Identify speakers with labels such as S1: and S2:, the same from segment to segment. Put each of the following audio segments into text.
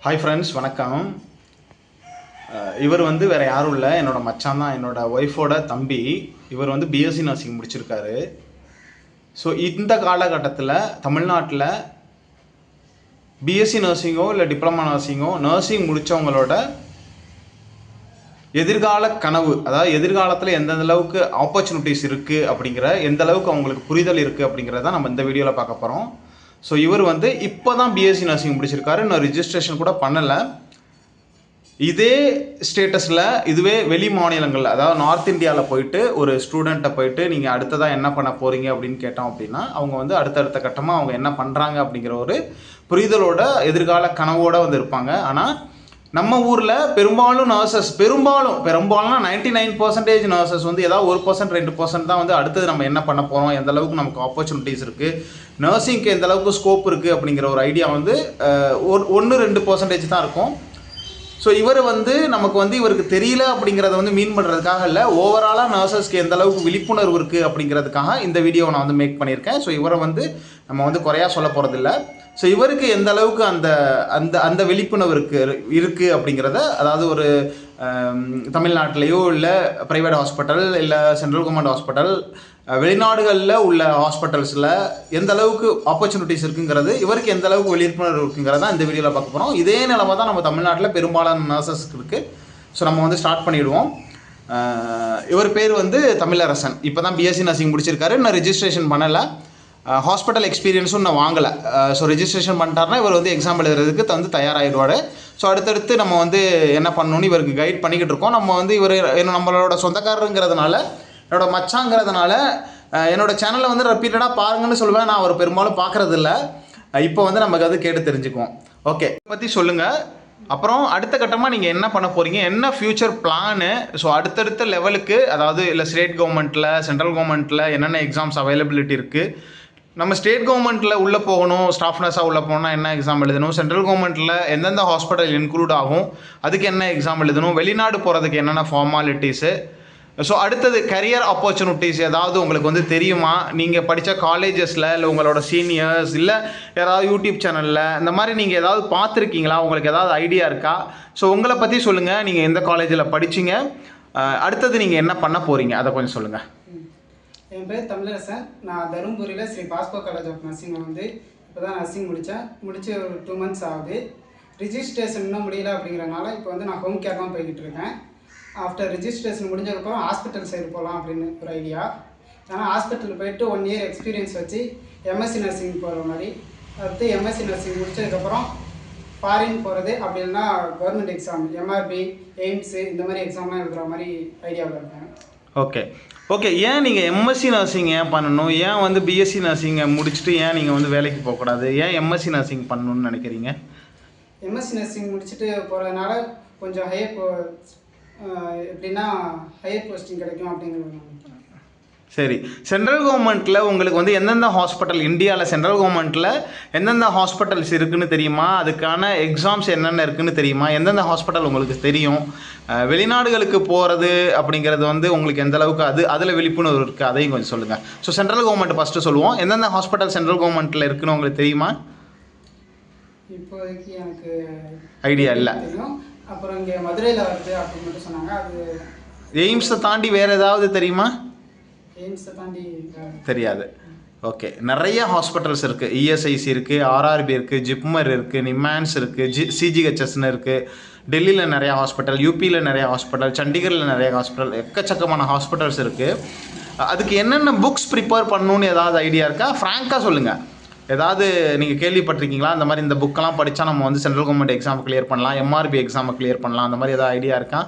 S1: Hi friends, வணக்கம். இவர் வந்து வேறு யாரும் இல்லை, என்னோடய மச்சான் தான், என்னோடய ஒய்ஃபோட தம்பி. இவர் வந்து பிஎஸ்சி நர்சிங் முடிச்சிருக்காரு. ஸோ இந்த காலகட்டத்தில் தமிழ்நாட்டில் பிஎஸ்சி நர்சிங்கோ இல்லை டிப்ளமா நர்சிங்கோ நர்சிங் முடித்தவங்களோட எதிர்கால கனவு, அதாவது எதிர்காலத்தில் எந்தெந்த அளவுக்கு ஆப்பர்ச்சுனிட்டிஸ் இருக்குது அப்படிங்கிற, எந்த அளவுக்கு அவங்களுக்கு புரிதல் இருக்குது அப்படிங்கிறத நம்ம இந்த வீடியோவில் பார்க்க போகிறோம். ஸோ இவர் வந்து இப்போ தான் பிஎஸ்சி நர்சிங் முடிச்சிருக்காரு, இன்னும் ரிஜிஸ்ட்ரேஷன் கூட பண்ணலை. இதே ஸ்டேட்டஸில் இதுவே வெளி மாநிலங்களில், அதாவது நார்த் இந்தியாவில் போயிட்டு ஒரு ஸ்டூடெண்ட்டை போயிட்டு நீங்கள் அடுத்ததாக என்ன பண்ண போகிறீங்க அப்படின்னு கேட்டோம் அப்படின்னா, அவங்க வந்து அடுத்தடுத்த கட்டமாக அவங்க என்ன பண்ணுறாங்க அப்படிங்கிற ஒரு புரிதலோட எதிர்கால கனவோடு வந்து இருப்பாங்க. ஆனால் நம்ம ஊரில் பெரும்பாலும் நர்சஸ், பெரும்பாலும் 99% நர்சஸ் வந்து ஏதாவது 1% 2% தான் வந்து அடுத்தது நம்ம என்ன பண்ண போகிறோம், எந்த அளவுக்கு நமக்கு ஆப்பர்ச்சுனிட்டிஸ் இருக்குது, நர்சிங்க்கு எந்த அளவுக்கு ஸ்கோப் இருக்குது அப்படிங்கிற ஒரு ஐடியா வந்து 1-2% தான் இருக்கும். ஸோ இவர் வந்து நமக்கு வந்து இவருக்கு தெரியல அப்படிங்கிறத வந்து மீன் பண்ணுறதுக்காக இல்லை, ஓவராலாக நர்சஸ்க்கு எந்த அளவுக்கு விழிப்புணர்வு இருக்குது அப்படிங்கிறதுக்காக இந்த வீடியோவை நான் வந்து மேக் பண்ணியிருக்கேன். ஸோ இவரை வந்து நம்ம வந்து குறையாக சொல்ல போகிறதில்ல. ஸோ இவருக்கு எந்த அளவுக்கு அந்த அந்த அந்த விழிப்புணர்வு இருக்குது அப்படிங்கிறத, அதாவது ஒரு தமிழ்நாட்டிலையோ இல்லை ப்ரைவேட் ஹாஸ்பிட்டல் இல்லை சென்ட்ரல் கவர்மெண்ட் ஹாஸ்பிட்டல், வெளிநாடுகளில் உள்ள ஹாஸ்பிட்டல்ஸில் எந்த அளவுக்கு ஆப்பர்ச்சுனிட்டிஸ் இருக்குங்கிறது, இவருக்கு எந்த அளவுக்கு விழிப்புணர்வு இருக்குங்கிறத இந்த வீடியோவில் பார்க்க போகிறோம். இதே நிலைமை தான் நம்ம தமிழ்நாட்டில் பெரும்பாலான நர்சஸ்க்கு இருக்குது. ஸோ நம்ம வந்து ஸ்டார்ட் பண்ணிவிடுவோம். இவர் பேர் வந்து தமிழரசன். இப்போ தான் பிஎஸ்சி நர்சிங் முடிச்சிருக்காரு, இன்னும் ரிஜிஸ்ட்ரேஷன் பண்ணலை, ஹாஸ்பிட்டல் எக்ஸ்பீரியன்ஸும் நான் வாங்கலை. ஸோ ரிஜிஸ்ட்ரேஷன் பண்ணிட்டாருன்னா இவர் வந்து எக்ஸாம் எழுதுறதுக்கு வந்து தயாராகிடுவார். ஸோ அடுத்தடுத்து நம்ம வந்து என்ன பண்ணணும்னு இவருக்கு கைட் பண்ணிக்கிட்டு இருக்கோம். நம்ம வந்து இவர் நம்மளோட சொந்தக்காரருங்கிறதுனால, என்னோட மச்சாங்கிறதுனால என்னோட சேனலை வந்து ரிப்பீட்டடாக பாருங்கன்னு சொல்லுவேன். நான் அவர் பெரும்பாலும் பார்க்குறதில்ல. இப்போ வந்து நமக்கு அது கேட்டு தெரிஞ்சுக்குவோம். ஓகே, பற்றி சொல்லுங்கள். அப்புறம் அடுத்த கட்டமாக நீங்கள் என்ன பண்ண போகிறீங்க, என்ன ஃப்யூச்சர் பிளானு. ஸோ அடுத்தடுத்த லெவலுக்கு, அதாவது இல்லை ஸ்டேட் கவர்மெண்ட்டில் சென்ட்ரல் கவர்மெண்ட்டில் என்னென்ன எக்ஸாம்ஸ் அவைலபிலிட்டி இருக்குது, நம்ம ஸ்டேட் கவர்மெண்ட்டில் உள்ளே போகணும், ஸ்டாஃப் நர்ஸாக உள்ளே போகணும்னா என்ன எக்ஸாம் எழுதணும், சென்ட்ரல் கவர்மெண்ட்டில் எந்தெந்த ஹாஸ்பிட்டல் இன்க்ளூட் ஆகும் அதுக்கு என்ன எக்ஸாம் எழுதணும், வெளிநாடு போகிறதுக்கு என்னென்ன ஃபார்மாலிட்டிஸு. ஸோ அடுத்தது கரியர் ஆப்பர்ச்சுனிட்டிஸ் ஏதாவது உங்களுக்கு வந்து தெரியுமா, நீங்கள் படித்த காலேஜஸில் இல்லை உங்களோட சீனியர்ஸ் இல்லை யாராவது யூடியூப் சேனலில் இந்த மாதிரி நீங்கள் ஏதாவது பார்த்துருக்கீங்களா, உங்களுக்கு ஏதாவது ஐடியா இருக்கா. ஸோ உங்களை பற்றி சொல்லுங்கள், நீங்கள் எந்த காலேஜில் படிச்சிங்க, அடுத்தது நீங்கள் என்ன பண்ண போகிறீங்க அதை கொஞ்சம் சொல்லுங்கள்.
S2: என் பேர் தமிழரசன். நான் தருமபுரியில் ஸ்ரீ பாஸ்கோ காலேஜ் ஆஃப் நர்சிங்கில் வந்து இப்போ தான் நர்சிங் முடித்து ஒரு 2 months ஆகுது. ரிஜிஸ்ட்ரேஷன் இன்னும் முடியல அப்படிங்கிறனால இப்போ வந்து நான் ஹோம் கேர் தான் போய்கிட்டு இருக்கேன். ஆஃப்டர் ரிஜிஸ்ட்ரேஷன் முடிஞ்சதுக்கப்புறம் ஹாஸ்பிட்டல் சைடு போகலாம் அப்படின்னு ஒரு ஐடியா. ஆனால் ஹாஸ்பிட்டல் போய்ட்டு 1 year எக்ஸ்பீரியன்ஸ் வச்சு எம்எஸ்சி நர்சிங் போகிற மாதிரி, அடுத்து எம்எஸ்சி நர்சிங் முடிச்சதுக்கப்புறம் ஃபாரின் போகிறது, அப்படி இல்லைன்னா கவர்மெண்ட் எக்ஸாம் எம்ஆர்பி, எய்ம்ஸு இந்த மாதிரி எக்ஸாம்லாம் எழுதுகிற மாதிரி ஐடியாவில் இருக்கேன்.
S1: ஓகே, ஏன் நீங்கள் எம்எஸ்சி நர்சிங் ஏன் பண்ணணும், ஏன் வந்து பிஎஸ்சி நர்சிங்கை முடிச்சுட்டு ஏன் நீங்கள் வந்து வேலைக்கு போகக்கூடாது, ஏன் எம்எஸ்சி நர்சிங் பண்ணணும்னு நினைக்கிறீங்க?
S2: எம்எஸ்சி நர்சிங் முடிச்சுட்டு போகிறதுனால கொஞ்சம் எப்படின்னா ஹையர் போஸ்டிங் கிடைக்கும் அப்படிங்கிறது.
S1: சரி, சென்ட்ரல் கவர்மெண்ட்டில் உங்களுக்கு வந்து எந்தெந்த ஹாஸ்பிட்டல், இந்தியாவில் சென்ட்ரல் கவர்மெண்ட்டில் எந்தெந்த ஹாஸ்பிட்டல்ஸ் இருக்குதுன்னு தெரியுமா, அதுக்கான எக்ஸாம்ஸ் என்னென்ன இருக்குதுன்னு தெரியுமா, எந்தெந்த ஹாஸ்பிட்டல் உங்களுக்கு தெரியும், வெளிநாடுகளுக்கு போகிறது அப்படிங்கிறது வந்து உங்களுக்கு எந்த அளவுக்கு அதில் விழிப்புணர்வு இருக்குது, அதையும் கொஞ்சம் சொல்லுங்கள். ஸோ சென்ட்ரல் கவர்மெண்ட் ஃபஸ்ட்டு சொல்லுவோம், எந்தெந்த ஹாஸ்பிட்டல் சென்ட்ரல் கவர்மெண்ட்டில் இருக்குன்னு உங்களுக்கு தெரியுமா?
S2: இப்போதைக்கு எனக்கு
S1: ஐடியா இல்லை.
S2: அப்புறம் இங்கே மதுரையில் வருது அப்படின்னு மட்டும் சொன்னாங்க. அது
S1: எய்ம்ஸை தாண்டி வேறு ஏதாவது தெரியுமா?
S2: எய்ம்ஸை தாண்டி
S1: தெரியாது. ஓகே, நிறைய ஹாஸ்பிட்டல்ஸ் இருக்குது, இஎஸ்ஐசி இருக்குது, ஆர்ஆர்பி இருக்குது, ஜிப்மர் இருக்குது, நிமான்ஸ் இருக்குது, சிஜிஹெச்எஸ்ன்னு இருக்குது, டெல்லியில் நிறையா ஹாஸ்பிட்டல், யூபியில் நிறையா ஹாஸ்பிட்டல், சண்டிகரில் நிறைய ஹாஸ்பிட்டல், எக்கச்சக்கமான ஹாஸ்பிட்டல்ஸ் இருக்குது. அதுக்கு என்னென்ன புக்ஸ் ப்ரிப்பேர் பண்ணணுன்னு ஏதாவது ஐடியா இருக்கா? ஃப்ராங்காக சொல்லுங்கள். ஏதாவது நீங்கள் கேள்விப்பட்டிருக்கீங்களா, இந்த மாதிரி இந்த புக்கெல்லாம் படித்தா நம்ம வந்து சென்ட்ரல் கவர்மெண்ட் எக்ஸாம் கிளியர் பண்ணலாம், எம்ஆர்பி எக்ஸாமை கிளியர் பண்ணலாம், அந்த மாதிரி ஏதாவது ஐடியா இருக்கா?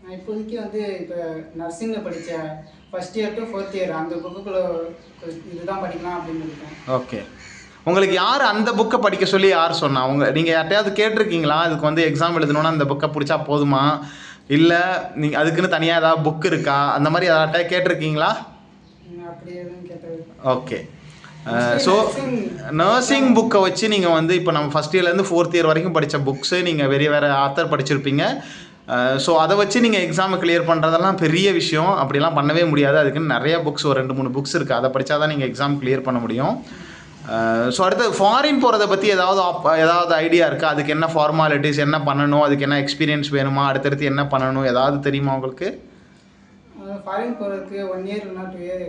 S2: நான் இப்போதைக்கு வந்து இப்போ நர்சிங்கில் படித்த first year to 4th year அந்த புக்குக்குள்ள இதுதான் படிக்கலாம் அப்படின்னு இருக்கேன்.
S1: ஓகே, உங்களுக்கு யார் அந்த புக்கை படிக்க சொல்லி யார் சொன்னா? நீங்கள் யார்ட்டையாவது கேட்டிருக்கீங்களா, இதுக்கு வந்து எக்ஸாம் எழுதணுன்னா அந்த புக்கை பிடிச்சா போதுமா, இல்லை நீங்கள் அதுக்குன்னு தனியாக ஏதாவது புக் இருக்கா, அந்த மாதிரி யார்கிட்ட கேட்டிருக்கீங்களா?
S2: அப்படி எதுவும் கேட்டது.
S1: ஓகே, ஸோ நர்சிங் புக்கை வச்சு நீங்கள் வந்து இப்போ நம்ம ஃபஸ்ட் இயர்லேருந்து 4th year வரைக்கும் படித்த புக்ஸு நீங்கள் வேறு ஆத்தர் படிச்சிருப்பீங்க. ஸோ அதை வச்சு நீங்கள் எக்ஸாமை கிளியர் பண்ணுறதெல்லாம் பெரிய விஷயம், அப்படிலாம் பண்ணவே முடியாது. அதுக்குன்னு நிறைய புக்ஸ், ஒரு 2-3 புக்ஸ் இருக்குது, அதை படித்தா தான் நீங்கள் எக்ஸாம் கிளியர் பண்ண முடியும். ஸோ அடுத்து ஃபாரின் போகிறத பற்றி ஏதாவது ஐடியா இருக்கா? அதுக்கு என்ன ஃபார்மாலிட்டிஸ், என்ன பண்ணணும், அதுக்கு என்ன எக்ஸ்பீரியன்ஸ் வேணுமா, அடுத்தடுத்து என்ன பண்ணணும், ஏதாவது தெரியுமா உங்களுக்கு?
S2: ஃபாரின் போகிறதுக்கு 1 இயர் இல்லைனா 2 இயர்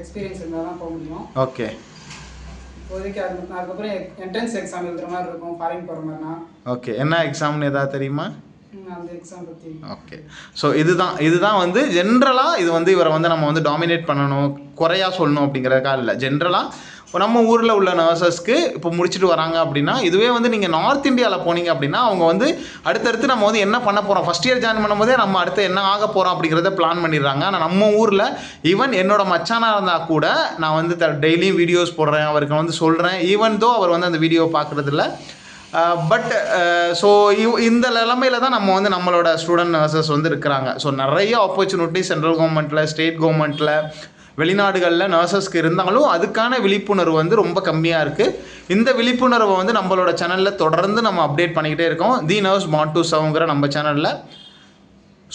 S2: எக்ஸ்பீரியன்ஸ் இருந்தால் தான் போக முடியும்.
S1: ஓகே.
S2: இப்போதைக்கு அதுக்கப்புறம் என்ட்ரன்ஸ் எக்ஸாம் எழுதுகிற மாதிரி இருக்கும் ஃபாரின் போகிற மாதிரினா.
S1: ஓகே. என்ன எக்ஸாம்னு ஏதாவது தெரியுமா?
S2: அந்த எக்ஸாம் பற்றி.
S1: ஓகே. ஸோ இதுதான் வந்து ஜென்ரலாக இது வந்து இவரை வந்து நம்ம வந்து டாமினேட் பண்ணணும், குறையாக சொல்லணும் அப்படிங்கிறதுக்காக இல்லை. ஜென்ரலாக இப்போ நம்ம ஊரில் உள்ள நர்சஸ்க்கு இப்போ முடிச்சுட்டு வராங்க அப்படின்னா, இதுவே வந்து நீங்கள் நார்த் இந்தியாவில் போனீங்க அப்படின்னா அவங்க வந்து அடுத்தடுத்து நம்ம வந்து என்ன பண்ண போகிறோம், ஃபஸ்ட் இயர் ஜாயின் பண்ணும்போதே நம்ம அடுத்து என்ன ஆக போகிறோம் அப்படிங்கிறத பிளான் பண்ணிடுறாங்க. ஆனால் நம்ம ஊரில் ஈவன் என்னோட மச்சானாக இருந்தால் கூட நான் வந்து டெய்லியும் வீடியோஸ் போடுறேன், அவருக்கு வந்து சொல்கிறேன், ஈவன் தோ அவர் வந்து அந்த வீடியோவை பார்க்குறதில்ல. பட் ஸோ இந்த நிலைமையில் தான் நம்ம வந்து நம்மளோட ஸ்டூடெண்ட் நர்சஸ் வந்து இருக்கிறாங்க. ஸோ நிறைய ஆப்பர்ச்சுனிட்டி சென்ட்ரல் கவர்மெண்ட்டில், ஸ்டேட் கவர்மெண்ட்டில், வெளிநாடுகளில் நர்சஸ்க்கு இருந்தாலும் அதுக்கான விழிப்புணர்வு வந்து ரொம்ப கம்மியாக இருக்குது. இந்த விழிப்புணர்வை வந்து நம்மளோட சேனலில் தொடர்ந்து நம்ம அப்டேட் பண்ணிக்கிட்டே இருக்கோம். தி நர்ஸ் பாண்ட் டு சர்வ்ங்கிற நம்ம சேனலில்.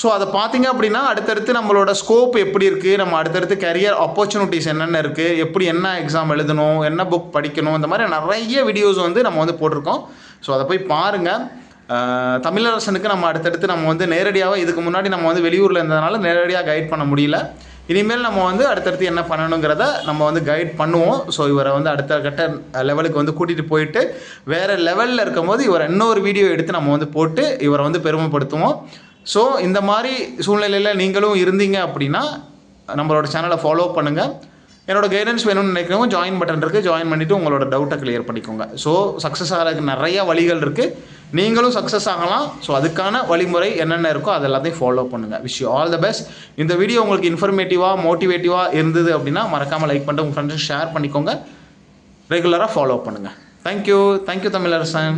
S1: ஸோ அதை பார்த்தீங்க அப்படின்னா அடுத்தடுத்து நம்மளோட ஸ்கோப் எப்படி இருக்குது, நம்ம அடுத்தடுத்து கரியர் ஆப்பர்ச்சுனிட்டிஸ் என்னென்ன இருக்குது, எப்படி என்ன எக்ஸாம் எழுதணும், என்ன புக் படிக்கணும், இந்த மாதிரி நிறைய வீடியோஸ் வந்து நம்ம வந்து போட்டிருக்கோம். ஸோ அதை போய் பாருங்கள். தமிழரசனுக்கு நம்ம அடுத்தடுத்து நம்ம வந்து நேரடியாக இதுக்கு முன்னாடி நம்ம வந்து வெளியூரில் இருந்ததுனால நேரடியாக கைட் பண்ண முடியல. இனிமேல் நம்ம வந்து அடுத்தடுத்து என்ன பண்ணணுங்கிறத நம்ம வந்து கைட் பண்ணுவோம். ஸோ இவரை வந்து அடுத்த கட்ட லெவலுக்கு வந்து கூட்டிகிட்டு போயிட்டு வேறு லெவலில் இருக்கும்போது இவரை இன்னொரு வீடியோ எடுத்து நம்ம வந்து போட்டு இவரை வந்து பெருமைப்படுத்துவோம். ஸோ இந்த மாதிரி சூழ்நிலையில் நீங்களும் இருந்தீங்க அப்படின்னா நம்மளோட சேனலை ஃபாலோ பண்ணுங்கள். என்னோட கைடன்ஸ் வேணும்னு நினைக்கிறவங்க ஜாயின் பட்டன் இருக்குது, ஜாயின் பண்ணிவிட்டு உங்களோட டவுட்டை கிளியர் பண்ணிக்கோங்க. ஸோ சக்ஸஸ் ஆகிறதுக்கு நிறையா வழிகள் இருக்குது, நீங்களும் சக்ஸஸ் ஆகலாம். ஸோ அதுக்கான வழிமுறை என்னென்ன இருக்கோ அது எல்லாத்தையும் ஃபாலோ பண்ணுங்கள். Wish you all the best. இந்த வீடியோ உங்களுக்கு இன்ஃபர்மேட்டிவாக மோட்டிவேட்டிவாக இருந்தது அப்படின்னா மறக்காமல் லைக் பண்ணிட்டு உங்கள் ஃப்ரெண்ட்ஸுக்கு ஷேர் பண்ணிக்கோங்க. ரெகுலராக ஃபாலோ பண்ணுங்கள். தேங்க்யூ தமிழரசன்.